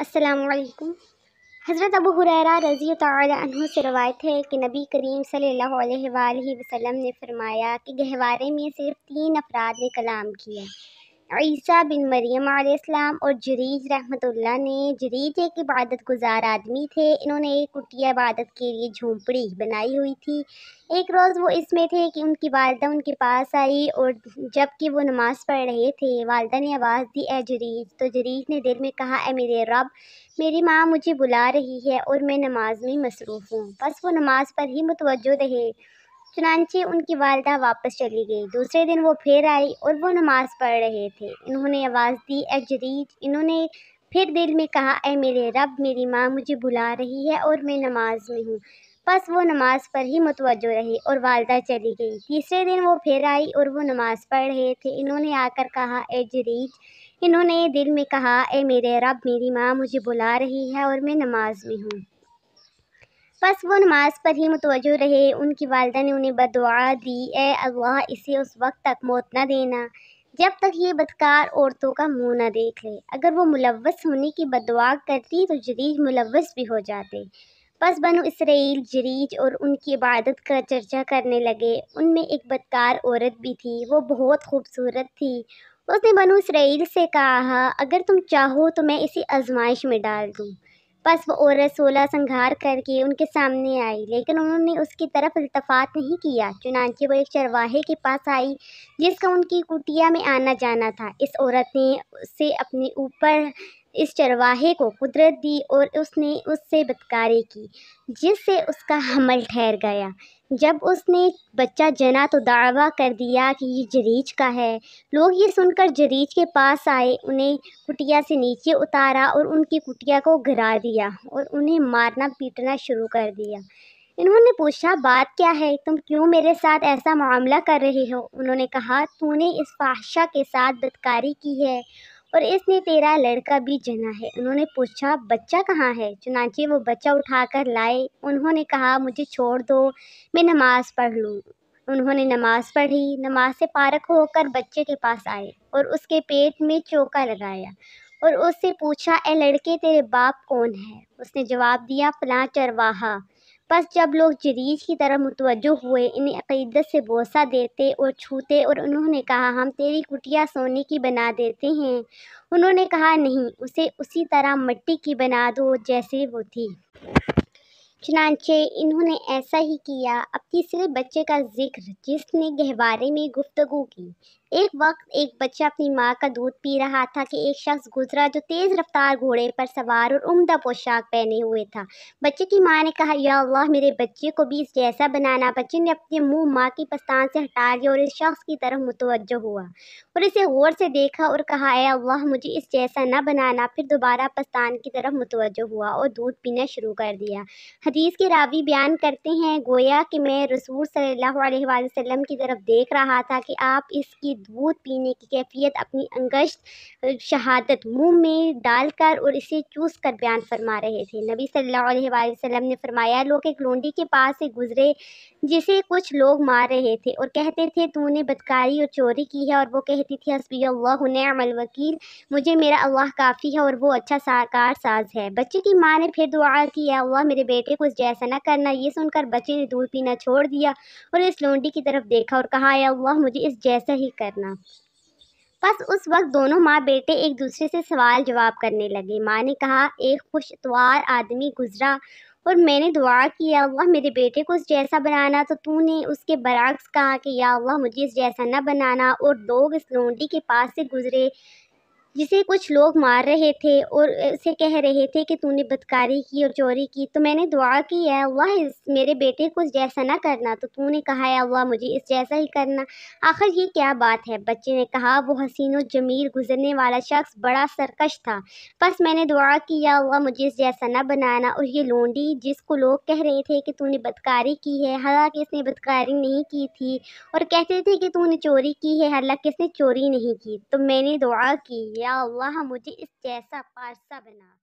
السلام علیکم۔ حضرت ابو ہریرہ رضی تعالی عنہ سے روایت ہے کہ نبی کریم صلی اللہ علیہ وآلہ وسلم نے فرمایا کہ گہوارے میں صرف 3 افراد نے کلام کیا، عیسیٰ بن مریم علیہ السلام اور جریج رحمۃ اللہ نے۔ جریج ایک عبادت گزار آدمی تھے۔ انہوں نے ایک کٹیا عبادت کے لیے جھونپڑی بنائی ہوئی تھی۔ ایک روز وہ اس میں تھے کہ ان کی والدہ ان کے پاس آئی، اور جب کہ وہ نماز پڑھ رہے تھے، والدہ نے آواز دی، اے جریج! تو جریج نے دل میں کہا، اے میرے رب، میری ماں مجھے بلا رہی ہے اور میں نماز میں مصروف ہوں۔ بس وہ نماز پر ہی متوجہ رہے۔ چنانچہ ان کی والدہ واپس چلی گئی۔ دوسرے دن وہ پھر آئی اور وہ نماز پڑھ رہے تھے۔ انہوں نے آواز دی، اے جریج! انہوں نے پھر دل میں کہا، اے میرے رب، میری ماں مجھے بلا رہی ہے اور میں نماز میں ہوں۔ بس وہ نماز پر ہی متوجہ رہے اور والدہ چلی گئی۔ تیسرے دن وہ پھر آئی اور وہ نماز پڑھ رہے تھے۔ انہوں نے آ کر کہا، اے جریج! انہوں نے دل میں کہا، اے میرے رب، میری ماں مجھے بلا رہی ہے اور میں نماز میں ہوں۔ بس وہ نماز پر ہی متوجہ رہے۔ ان کی والدہ نے انہیں بددعا دی، اے اللہ، اسے اس وقت تک موت نہ دینا جب تک یہ بدکار عورتوں کا منہ نہ دیکھ لے۔ اگر وہ ملوث ہونے کی بددعا کرتی تو جریج ملوث بھی ہو جاتے۔ بس بنو اسرائیل جریج اور ان کی عبادت کا چرچا کرنے لگے۔ ان میں ایک بدکار عورت بھی تھی، وہ بہت خوبصورت تھی۔ اس نے بنو اسرائیل سے کہا، اگر تم چاہو تو میں اسے آزمائش میں ڈال دوں۔ بس وہ عورت 16 سنگھار کر کے ان کے سامنے آئی، لیکن انہوں نے اس کی طرف التفات نہیں کیا۔ چنانچہ وہ ایک چرواہے کے پاس آئی جس کا ان کی کٹیا میں آنا جانا تھا۔ اس عورت نے اسے اپنے اوپر اس چرواہے کو قدرت دی اور اس نے اس سے بدکاری کی، جس سے اس کا حمل ٹھہر گیا۔ جب اس نے بچہ جنا تو دعویٰ کر دیا کہ یہ جریج کا ہے۔ لوگ یہ سن کر جریج کے پاس آئے، انہیں کٹیا سے نیچے اتارا اور ان کی کٹیا کو گرا دیا اور انہیں مارنا پیٹنا شروع کر دیا۔ انہوں نے پوچھا، بات کیا ہے؟ تم کیوں میرے ساتھ ایسا معاملہ کر رہے ہو؟ انہوں نے کہا، تو نے اس فاحشہ کے ساتھ بدکاری کی ہے اور اس نے تیرا لڑکا بھی جنا ہے۔ انہوں نے پوچھا، بچہ کہاں ہے؟ چنانچہ وہ بچہ اٹھا کر لائے۔ انہوں نے کہا، مجھے چھوڑ دو، میں نماز پڑھ لوں۔ انہوں نے نماز پڑھی۔ نماز سے فارغ ہو کر بچے کے پاس آئے اور اس کے پیٹ میں چوکا لگایا اور اس سے پوچھا، اے لڑکے، تیرے باپ کون ہے؟ اس نے جواب دیا، فلاں چرواہا۔ بس جب لوگ جریج کی طرف متوجہ ہوئے، انہیں عقیدت سے بوسہ دیتے اور چھوتے، اور انہوں نے کہا، ہم تیری کٹیا سونے کی بنا دیتے ہیں۔ انہوں نے کہا، نہیں، اسے اسی طرح مٹی کی بنا دو جیسے وہ تھی۔ چنانچہ انہوں نے ایسا ہی کیا۔ اب تیسرے بچے کا ذکر جس نے گہوارے میں گفتگو کی۔ ایک وقت ایک بچہ اپنی ماں کا دودھ پی رہا تھا کہ ایک شخص گزرا جو تیز رفتار گھوڑے پر سوار اور عمدہ پوشاک پہنے ہوئے تھا۔ بچے کی ماں نے کہا، یا اللہ، میرے بچے کو بھی اس جیسا بنانا۔ بچے نے اپنے منہ ماں کی پستان سے ہٹا لیا اور اس شخص کی طرف متوجہ ہوا اور اسے غور سے دیکھا اور کہا، اے اللہ، مجھے اس جیسا نہ بنانا۔ پھر دوبارہ پستان کی طرف متوجہ ہوا اور دودھ پینا شروع کر دیا۔ حدیث کے راوی بیان کرتے ہیں، گویا کہ میں رسول صلی اللہ علیہ وآلہ وسلم کی طرف دیکھ رہا تھا کہ آپ اس کی دودھ پینے کی کیفیت اپنی انگشت شہادت منہ میں ڈال کر اور اسے چوس کر بیان فرما رہے تھے۔ نبی صلی اللہ علیہ وآلہ وسلم نے فرمایا، لوگ ایک لونڈی کے پاس سے گزرے جسے کچھ لوگ مار رہے تھے اور کہتے تھے، تو نے بدکاری اور چوری کی ہے، اور وہ کہتی تھی، حسبی اللہ نعم الوکیل، مجھے میرا اللہ کافی ہے اور وہ اچھا کار ساز ہے۔ بچے کی ماں نے پھر دعا کی، اے اللہ، میرے بیٹے کو اس جیسا نہ کرنا۔ یہ سن کر بچے نے دودھ پینا چھوڑ دیا اور اس لونڈی کی طرف دیکھا اور کہا، اے اللہ، مجھے اس جیسا ہی کرنا۔ بس اس وقت دونوں ماں بیٹے ایک دوسرے سے سوال جواب کرنے لگے۔ ماں نے کہا، ایک خوش اتوار آدمی گزرا اور میں نے دعا کی، یا اللہ، میرے بیٹے کو اس جیسا بنانا، تو نے اس کے برعکس کہا کہ یا اللہ، مجھے اس جیسا نہ بنانا۔ اور لوگ اس لونڈی کے پاس سے گزرے جسے کچھ لوگ مار رہے تھے اور اسے کہہ رہے تھے کہ تو نے بدکاری کی اور چوری کی، تو میں نے دعا کی، اے اللہ، میرے بیٹے کو اس جیسا نہ کرنا، تو نے کہا، اے اللہ، مجھے اس جیسا ہی کرنا۔ آخر یہ کیا بات ہے؟ بچے نے کہا، وہ حسین و جمیل گزرنے والا شخص بڑا سرکش تھا، بس میں نے دعا کی، یا اللہ، مجھے اس جیسا نہ بنانا۔ اور یہ لونڈی جس کو لوگ کہہ رہے تھے کہ تو نے بدکاری کی ہے، حالانکہ اس نے بدکاری نہیں کی تھی، اور کہتے تھے کہ تو نے چوری کی ہے، حالانکہ اس نے چوری نہیں کی، تو میں نے دعا کی، یا اللہ، مجھے اس جیسا پارسا بنا۔